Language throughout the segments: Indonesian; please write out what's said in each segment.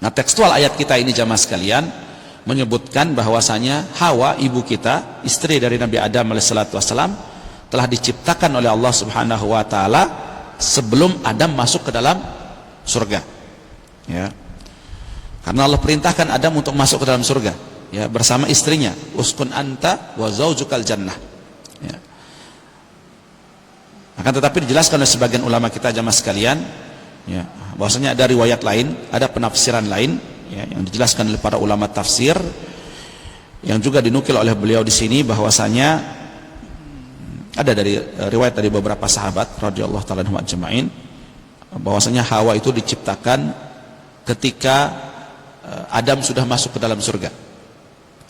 Nah, tekstual ayat kita ini jamaah sekalian menyebutkan bahwasanya Hawa, ibu kita, istri dari Nabi Adam alaihissalatu wassalam, telah diciptakan oleh Allah Subhanahu wa taala sebelum Adam masuk ke dalam surga. Ya. Karena Allah perintahkan Adam untuk masuk ke dalam surga, ya, bersama istrinya, uskun anta wa zaujukal jannah. Ya. Akan tetapi dijelaskan oleh sebagian ulama kita jamaah sekalian, ya, bahwasanya ada riwayat lain, ada penafsiran lain, ya, yang dijelaskan oleh para ulama tafsir, yang juga dinukil oleh beliau di sini, bahwasanya ada dari riwayat dari beberapa sahabat radhiyallahu taala anhum ajma'in, bahwasanya Hawa itu diciptakan ketika Adam sudah masuk ke dalam surga.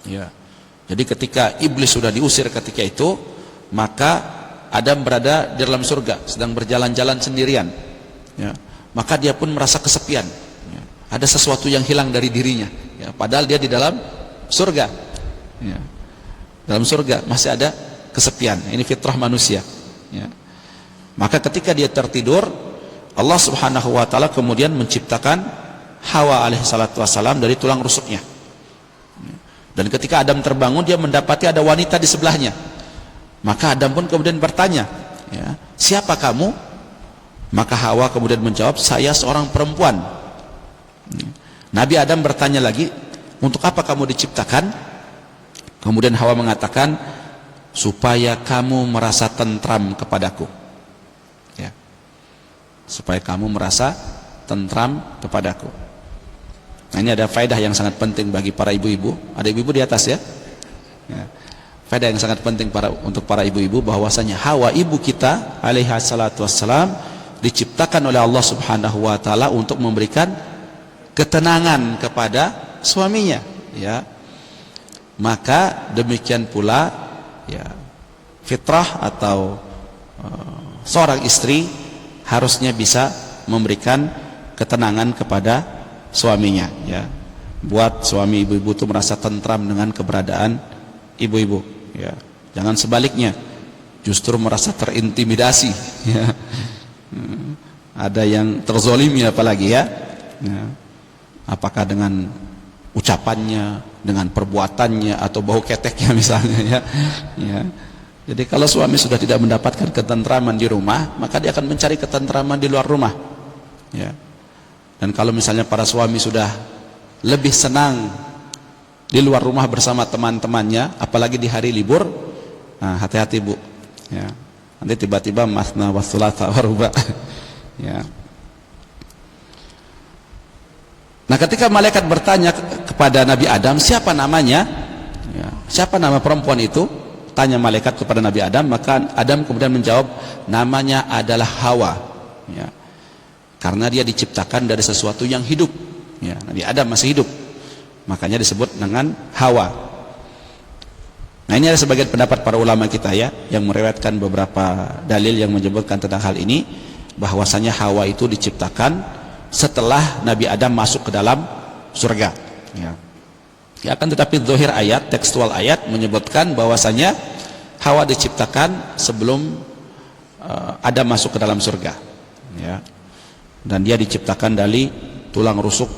Ya. Jadi ketika iblis sudah diusir ketika itu, maka Adam berada di dalam surga, sedang berjalan-jalan sendirian. Ya. Maka dia pun merasa kesepian. Ya. Ada sesuatu yang hilang dari dirinya. Ya. Padahal dia di dalam surga. Ya. Dalam surga masih ada kesepian. Ini fitrah manusia. Ya. Maka ketika dia tertidur, Allah Subhanahu wa taala kemudian menciptakan Hawa alaihissalatu wassalam dari tulang rusuknya. Dan ketika Adam terbangun, dia mendapati ada wanita di sebelahnya. Maka Adam pun kemudian bertanya, ya, siapa kamu? Maka Hawa kemudian menjawab, saya seorang perempuan. Nabi Adam bertanya lagi, untuk apa kamu diciptakan? Kemudian Hawa mengatakan, supaya kamu merasa tentram kepadaku. Ya. Supaya kamu merasa tentram kepadaku. Nah, ini ada faedah yang sangat penting bagi para ibu-ibu. Ada ibu-ibu di atas ya? Ya. Faedah yang sangat penting untuk para ibu-ibu, bahwasanya Hawa, ibu kita alaihi salatu wassalam, diciptakan oleh Allah Subhanahu wa taala untuk memberikan ketenangan kepada suaminya, ya. Maka demikian pula, ya, fitrah atau seorang istri harusnya bisa memberikan ketenangan kepada suaminya, ya. Buat suami ibu-ibu itu merasa tentram dengan keberadaan ibu-ibu, ya. Jangan sebaliknya, justru merasa terintimidasi, ya. Ada yang terzolimi apalagi, ya. Ya. Apakah dengan ucapannya, dengan perbuatannya, atau bau keteknya misalnya, ya. Ya. Jadi kalau suami sudah tidak mendapatkan ketentraman di rumah, maka dia akan mencari ketentraman di luar rumah, ya. Dan kalau misalnya para suami sudah lebih senang di luar rumah bersama teman-temannya, apalagi di hari libur, nah, hati-hati bu, ya. Nanti tiba-tiba masna wasulata waruba, ya. Nah, ketika malaikat bertanya kepada Nabi Adam, siapa namanya, ya, siapa nama perempuan itu, tanya malaikat kepada Nabi Adam, maka Adam kemudian menjawab, namanya adalah Hawa, ya. Karena dia diciptakan dari sesuatu yang hidup, ya. Nabi Adam masih hidup, makanya disebut dengan Hawa. Nah, ini ada sebagian pendapat para ulama kita, ya, yang meriwayatkan beberapa dalil yang menyebutkan tentang hal ini, bahwasanya Hawa itu diciptakan setelah Nabi Adam masuk ke dalam surga, ya. Ya, akan tetapi zahir ayat, tekstual ayat menyebutkan bahwasanya Hawa diciptakan sebelum Adam masuk ke dalam surga, ya. Dan dia diciptakan dari tulang rusuk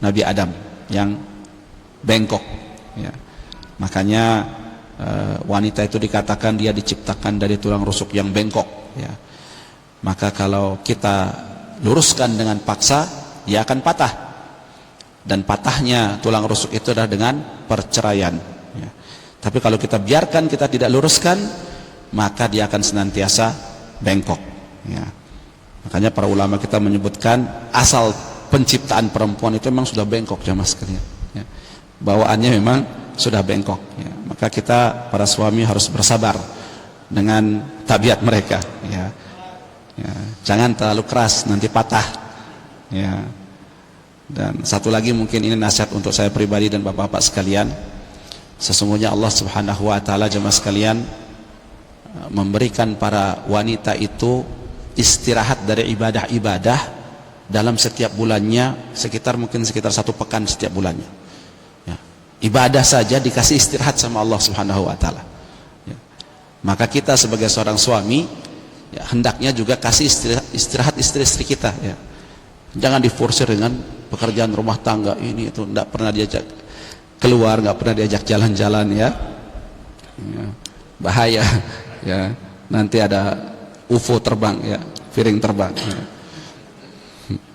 Nabi Adam yang bengkok, ya. Makanya wanita itu dikatakan dia diciptakan dari tulang rusuk yang bengkok, ya. Maka kalau kita luruskan dengan paksa, dia akan patah. Dan patahnya tulang rusuk itu adalah dengan perceraian, ya. Tapi kalau kita biarkan, kita tidak luruskan, maka dia akan senantiasa bengkok, ya. Makanya para ulama kita menyebutkan asal penciptaan perempuan itu memang sudah bengkok, jamaah sekalian, ya. Bawaannya memang sudah bengkok, ya. Maka kita para suami harus bersabar dengan tabiat mereka, ya. Ya, jangan terlalu keras, nanti patah, ya. Dan satu lagi, mungkin ini nasihat untuk saya pribadi dan bapak-bapak sekalian, sesungguhnya Allah Subhanahu wa taala, jemaah sekalian, memberikan para wanita itu istirahat dari ibadah-ibadah dalam setiap bulannya, sekitar 1 pekan setiap bulannya, ya. Ibadah saja dikasih istirahat sama Allah Subhanahu wa taala, ya. Maka kita sebagai seorang suami, ya, hendaknya juga kasih istirahat istri-istri kita, ya. Jangan diforsir dengan pekerjaan rumah tangga ini itu, tidak pernah diajak keluar, nggak pernah diajak jalan-jalan ya. Ya, bahaya ya, nanti ada UFO terbang ya, piring terbang ya.